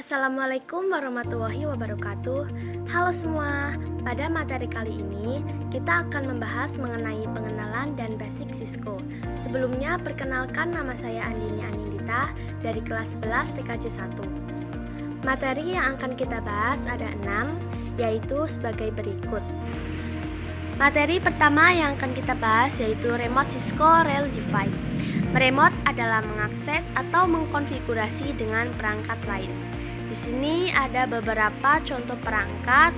Assalamualaikum warahmatullahi wabarakatuh. Halo semua, pada materi kali ini kita akan membahas mengenai pengenalan dan basic Cisco. Sebelumnya perkenalkan, nama saya Andini Anindita dari kelas 11 TKJ 1. Materi yang akan kita bahas ada 6, yaitu sebagai berikut. Materi pertama yang akan kita bahas yaitu remote Cisco Rail Device. Meremote adalah mengakses atau mengkonfigurasi dengan perangkat lain. Di sini ada beberapa contoh perangkat,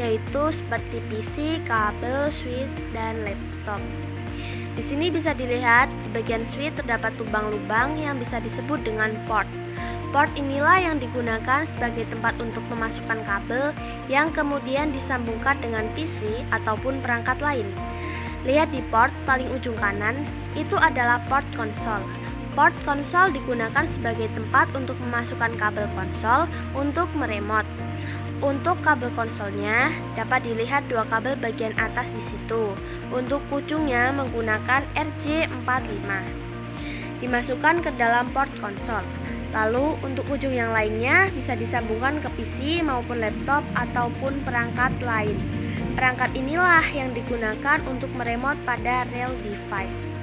yaitu seperti PC, kabel, switch, dan laptop. Di sini bisa dilihat di bagian switch terdapat lubang-lubang yang bisa disebut dengan port. Port inilah yang digunakan sebagai tempat untuk memasukkan kabel yang kemudian disambungkan dengan PC ataupun perangkat lain. Lihat di port paling ujung kanan, itu adalah port konsol. Port konsol digunakan sebagai tempat untuk memasukkan kabel konsol untuk meremote. Untuk kabel konsolnya dapat dilihat dua kabel bagian atas di situ. Untuk ujungnya menggunakan RJ45. Dimasukkan ke dalam port konsol. Lalu untuk ujung yang lainnya bisa disambungkan ke PC maupun laptop ataupun perangkat lain. Perangkat inilah yang digunakan untuk meremote pada rail device.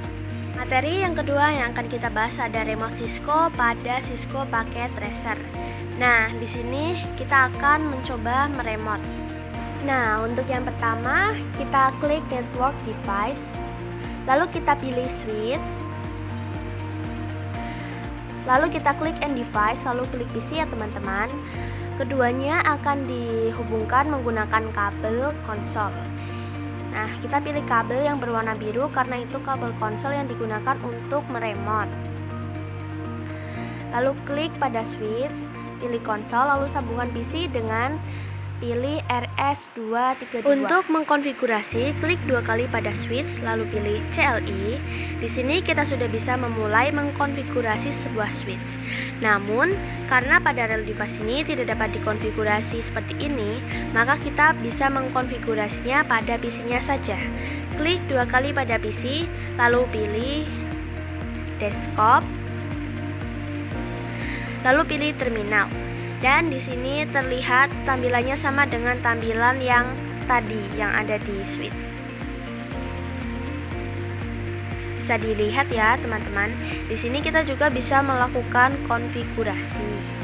Materi yang kedua yang akan kita bahas ada remote Cisco pada Cisco Packet Tracer. Nah, di sini kita akan mencoba meremote. Nah, untuk yang pertama kita klik network device, lalu kita pilih switch, lalu kita klik end device, lalu klik PC ya teman-teman. Keduanya akan dihubungkan menggunakan kabel konsol. Nah, kita pilih kabel yang berwarna biru karena itu kabel konsol yang digunakan untuk meremote. Lalu klik pada switch, pilih konsol, lalu sambungkan PC dengan pilih RS232. Untuk mengkonfigurasi, klik dua kali pada switch, lalu pilih CLI. Di sini kita sudah bisa memulai mengkonfigurasi sebuah switch. Namun, karena pada rail device ini tidak dapat dikonfigurasi seperti ini, maka kita bisa mengkonfigurasinya pada PC-nya saja. Klik dua kali pada PC, lalu pilih desktop, lalu pilih terminal. Dan di sini terlihat tampilannya sama dengan tampilan yang tadi yang ada di switch. Bisa dilihat ya teman-teman. Di sini kita juga bisa melakukan konfigurasi.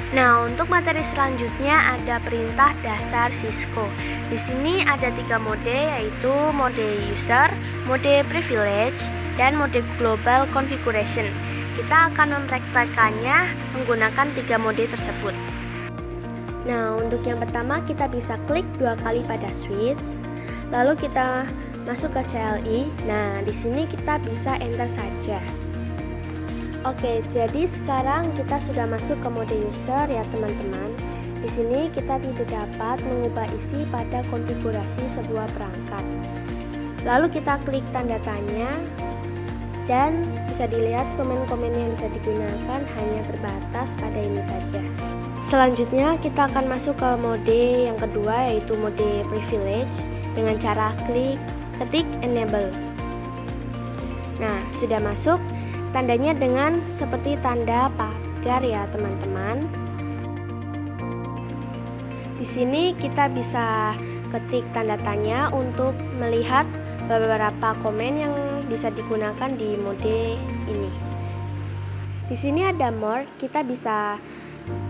Nah, untuk materi selanjutnya ada perintah dasar Cisco. Di sini ada 3 mode, yaitu mode user, mode privilege, dan mode global configuration. Kita akan mempraktekannya menggunakan 3 mode tersebut. Nah, untuk yang pertama kita bisa klik dua kali pada switch, lalu kita masuk ke CLI. Nah, di sini kita bisa enter saja. Oke, jadi sekarang kita sudah masuk ke mode user ya teman-teman. Di sini kita tidak dapat mengubah isi pada konfigurasi sebuah perangkat. Lalu kita klik tanda tanya dan bisa dilihat komen-komen yang bisa digunakan hanya terbatas pada ini saja. Selanjutnya kita akan masuk ke mode yang kedua, yaitu mode privilege dengan cara ketik enable. Nah, sudah masuk. Tandanya dengan seperti tanda pagar ya teman-teman. Di sini kita bisa ketik tanda tanya untuk melihat beberapa komen yang bisa digunakan di mode ini. Di sini ada more, kita bisa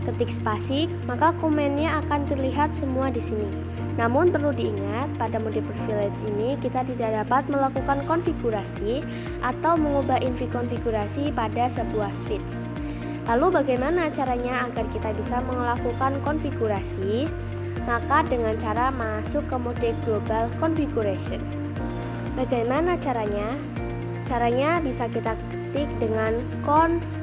ketik spasi, maka komennya akan terlihat semua di sini. Namun perlu diingat, pada mode privilege ini kita tidak dapat melakukan konfigurasi atau mengubah info konfigurasi pada sebuah switch. Lalu bagaimana caranya agar kita bisa melakukan konfigurasi? Maka dengan cara masuk ke mode global configuration. Bagaimana caranya? Caranya bisa kita ketik dengan const.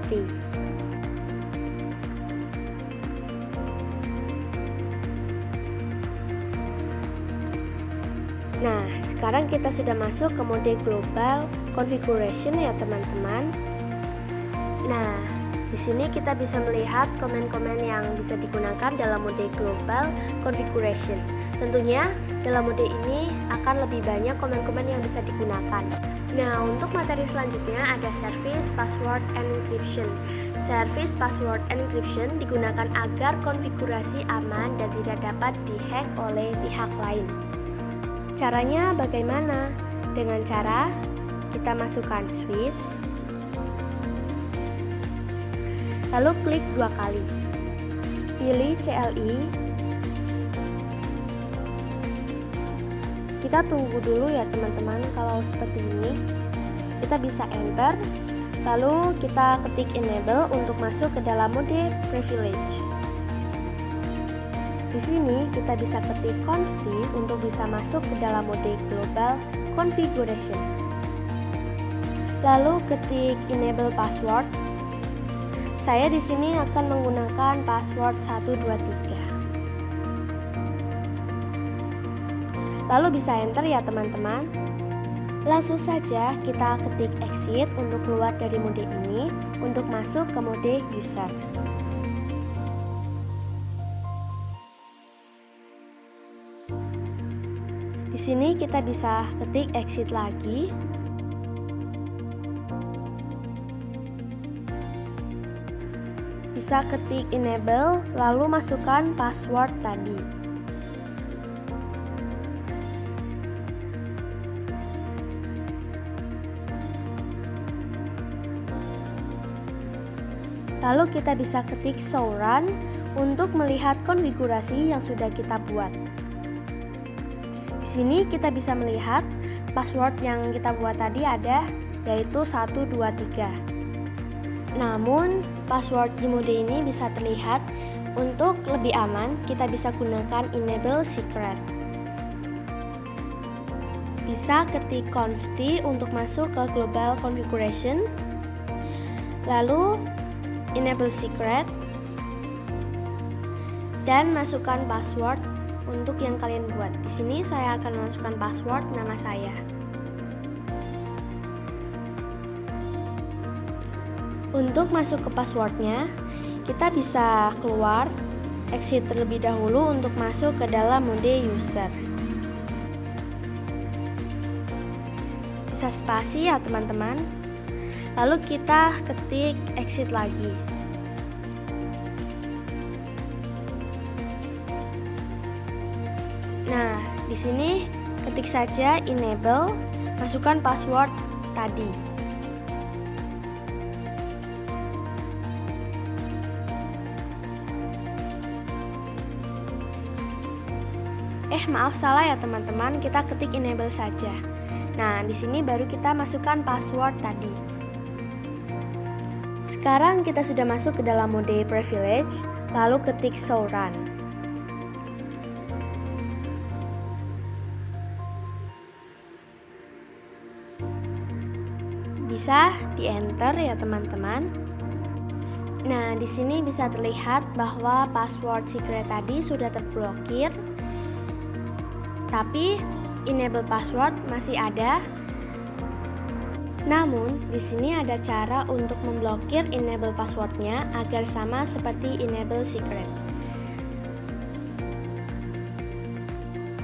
Nah, sekarang kita sudah masuk ke mode global configuration ya teman-teman. Nah, di sini kita bisa melihat komen-komen yang bisa digunakan dalam mode global configuration. Tentunya dalam mode ini akan lebih banyak komen-komen yang bisa digunakan. Nah, untuk materi selanjutnya ada Service Password Encryption. Service Password Encryption digunakan agar konfigurasi aman dan tidak dapat dihack oleh pihak lain. Caranya bagaimana? Dengan cara kita masukkan switch, lalu klik 2 kali, pilih CLI. Kita tunggu dulu ya teman-teman. Kalau seperti ini kita bisa enter, lalu kita ketik enable untuk masuk ke dalam mode privilege. Di sini kita bisa ketik conft untuk bisa masuk ke dalam mode global configuration. Lalu ketik enable password. Saya di sini akan menggunakan password 123. Lalu bisa enter ya teman-teman. Langsung saja kita ketik exit untuk keluar dari mode ini untuk masuk ke mode user. Di sini kita bisa ketik exit lagi. Bisa ketik enable lalu masukkan password tadi. Lalu kita bisa ketik show run untuk melihat konfigurasi yang sudah kita buat. Di sini kita bisa melihat password yang kita buat tadi ada, yaitu 123. Namun password di mode ini bisa terlihat. Untuk lebih aman kita bisa gunakan enable secret. Bisa ketik conft untuk masuk ke global configuration, lalu enable secret dan masukkan password untuk yang kalian buat. Di sini saya akan memasukkan password nama saya. Untuk masuk ke passwordnya, kita bisa keluar, exit terlebih dahulu untuk masuk ke dalam mode user. Bisa spasi ya teman-teman. Lalu kita ketik exit lagi. Nah, di sini ketik saja enable, masukkan password tadi. Maaf salah ya teman-teman, kita ketik enable saja. Nah, di sini baru kita masukkan password tadi. Sekarang kita sudah masuk ke dalam mode privilege, lalu ketik show run. Bisa di enter ya teman-teman. Nah, di sini bisa terlihat bahwa password secret tadi sudah terblokir, tapi enable password masih ada. Namun, di sini ada cara untuk memblokir enable passwordnya agar sama seperti enable secret.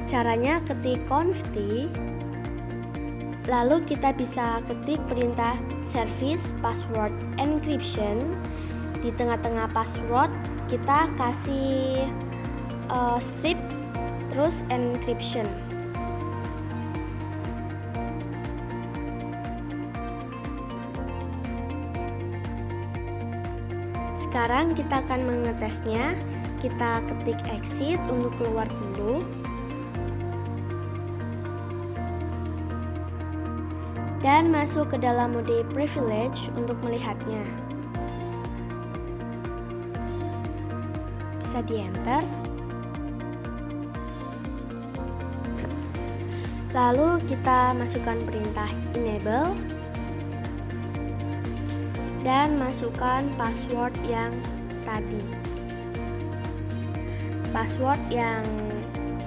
Caranya ketik conft, lalu kita bisa ketik perintah service password encryption. Di tengah-tengah password kita kasih strip terus encryption. Sekarang kita akan mengetesnya. Kita ketik exit untuk keluar dulu. Dan masuk ke dalam mode privilege untuk melihatnya. Bisa di enter. Lalu kita masukkan perintah enable dan masukkan password yang tadi. Password yang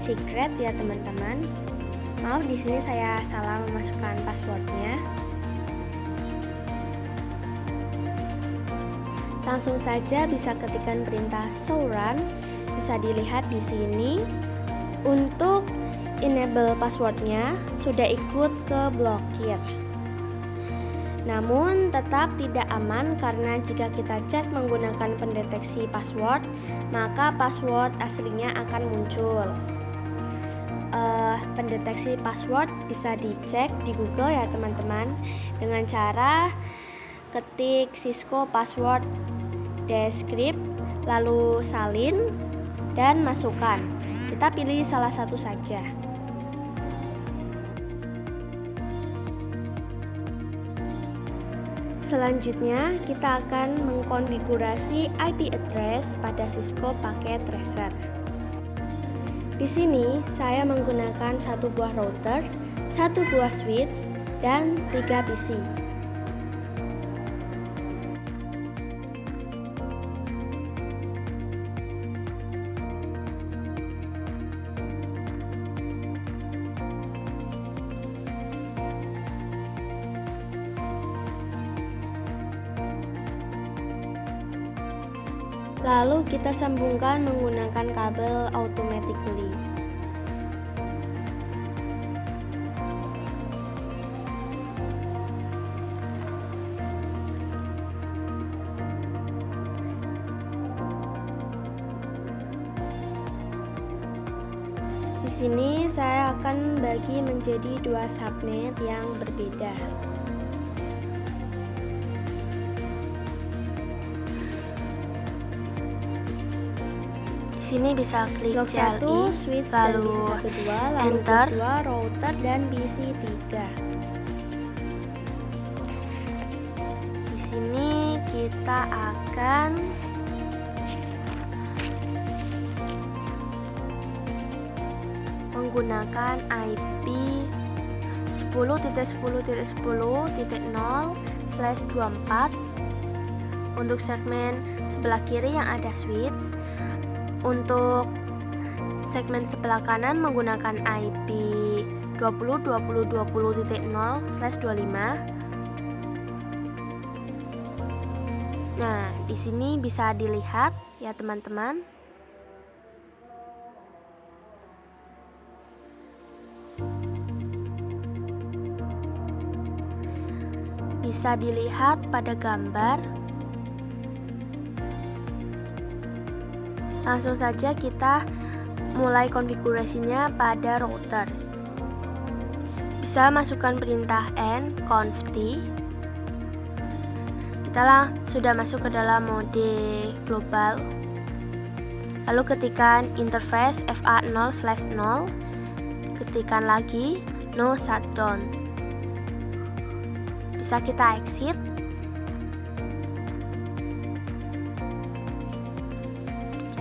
secret ya teman-teman. Maaf, di sini saya salah memasukkan passwordnya. Langsung saja bisa ketikkan perintah show run. Bisa dilihat di sini Untuk enable passwordnya sudah ikut ke blokir. Namun tetap tidak aman karena jika kita cek menggunakan pendeteksi password, maka password aslinya akan muncul. Pendeteksi password bisa dicek di Google ya teman-teman, dengan cara ketik Cisco password descript lalu salin dan masukkan. Kita pilih salah satu saja. Selanjutnya, kita akan mengkonfigurasi IP address pada Cisco pakai tracer. Di sini, saya menggunakan satu buah router, satu buah switch, dan 3 PC. Lalu kita sambungkan menggunakan kabel automatically. Di sini saya akan bagi menjadi 2 subnet yang berbeda. Sini bisa klik Blok 1 switch dan PC 1 2, lalu enter. blok 2 router dan PC 3. Di sini kita akan menggunakan IP 10.10.10.0/24 untuk segmen sebelah kiri yang ada switch. Untuk segmen sebelah kanan menggunakan IP 20.20.20.0/25. Nah, di sini bisa dilihat ya teman-teman. Bisa dilihat pada gambar. Langsung saja kita mulai konfigurasinya pada router. Bisa masukkan perintah nconfd. Kita sudah masuk ke dalam mode global. Lalu ketikkan interface FA0/0. Ketikkan lagi no shutdown. Bisa kita exit.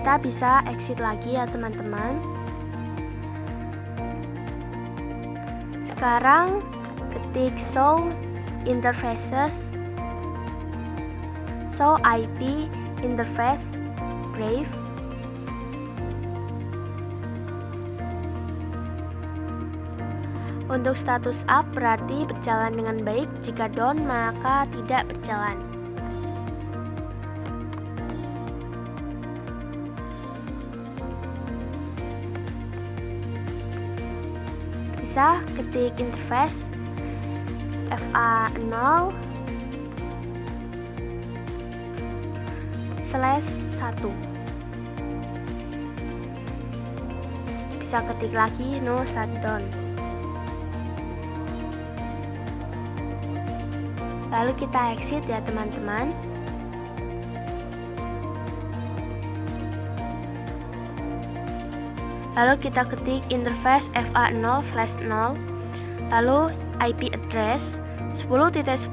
Kita bisa exit lagi ya teman-teman. Sekarang ketik show interfaces, show IP interface brief. Untuk status up berarti berjalan dengan baik, jika down maka tidak berjalan. Bisa ketik interface FA0/1. Bisa ketik lagi no shutdown. Lalu kita exit ya teman-teman. Lalu kita ketik interface FA0/0, lalu IP address 10.10.10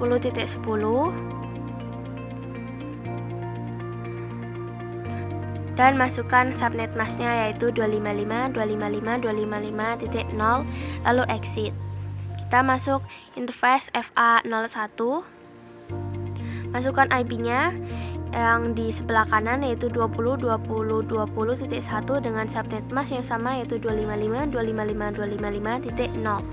dan masukkan subnet masknya yaitu 255.255.255.0, lalu exit. Kita masuk interface FA01, masukkan IP-nya yang di sebelah kanan yaitu 20.20.20.1 dengan subnet mask yang sama yaitu 255.255.255.0.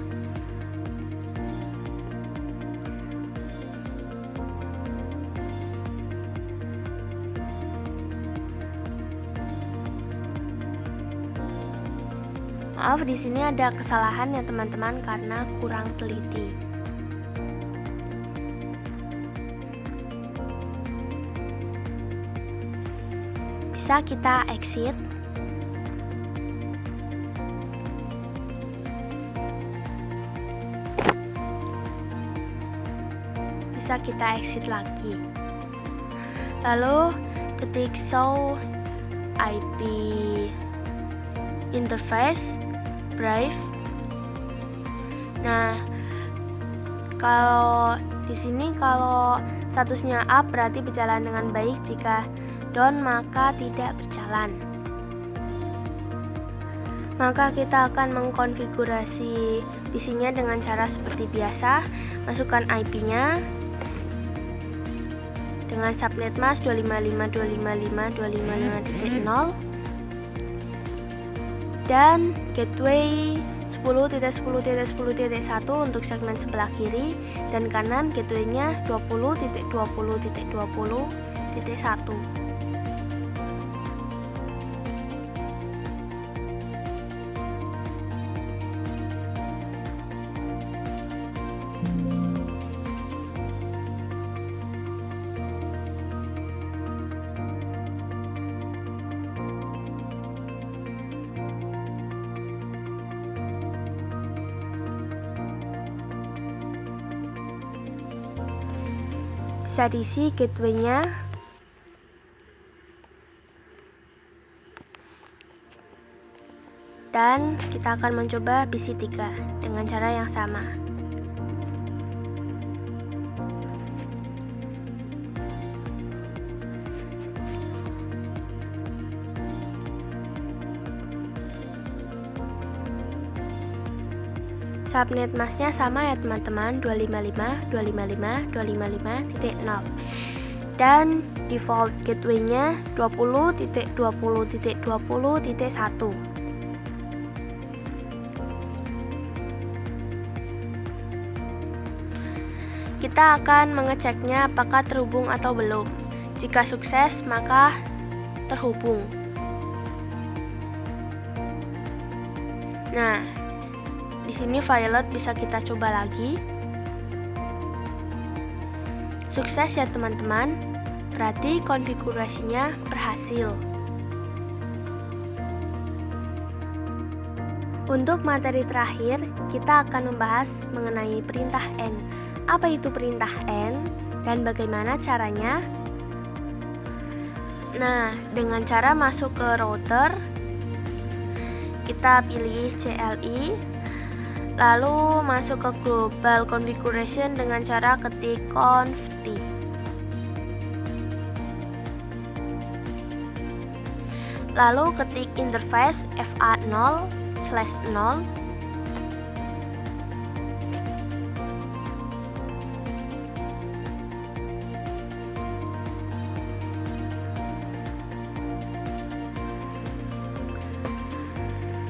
Maaf, di sini ada kesalahan ya teman-teman karena kurang teliti. Bisa kita exit. Bisa kita exit lagi. Lalu ketik show IP interface Brave. Nah, kalau di sini kalau statusnya up berarti berjalan dengan baik, jika down maka tidak berjalan. Maka kita akan mengkonfigurasi PC-nya dengan cara seperti biasa. Masukkan IP-nya dengan subnet mask 255.255.255.0 dan gateway 10.10.10.1 untuk segmen sebelah kiri, dan kanan gateway-nya 20.20.20.1. Bisa diisi gateway-nya. Dan kita akan mencoba PC3 dengan cara yang sama. Subnet masknya sama ya teman-teman, 255.255.255.0 dan default gateway-nya 20.20.20.1. Kita akan mengeceknya apakah terhubung atau belum. Jika sukses, maka terhubung. Nah, di sini violet bisa kita coba lagi. Sukses ya teman-teman. Berarti konfigurasinya berhasil. Untuk materi terakhir, kita akan membahas mengenai perintah N. Apa itu perintah N dan bagaimana caranya? Nah, dengan cara masuk ke router, kita pilih CLI, lalu masuk ke global configuration dengan cara ketik conft. Lalu ketik interface FA0/0.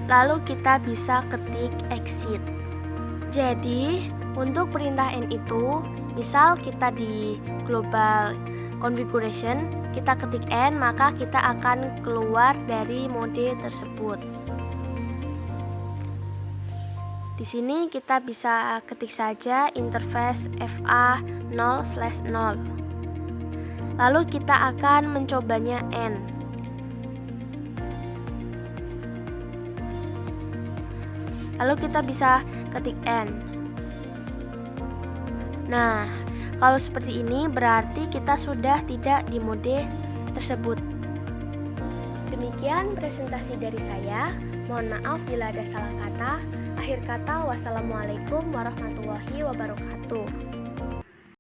Lalu kita bisa ketik exit. Jadi, untuk perintah N itu, misal kita di global configuration, kita ketik N, maka kita akan keluar dari mode tersebut. Di sini kita bisa ketik saja interface FA0/0. Lalu kita akan mencobanya N. Lalu kita bisa ketik N. Nah, kalau seperti ini berarti kita sudah tidak di mode tersebut. Demikian presentasi dari saya. Mohon maaf bila ada salah kata. Akhir kata, wassalamualaikum warahmatullahi wabarakatuh.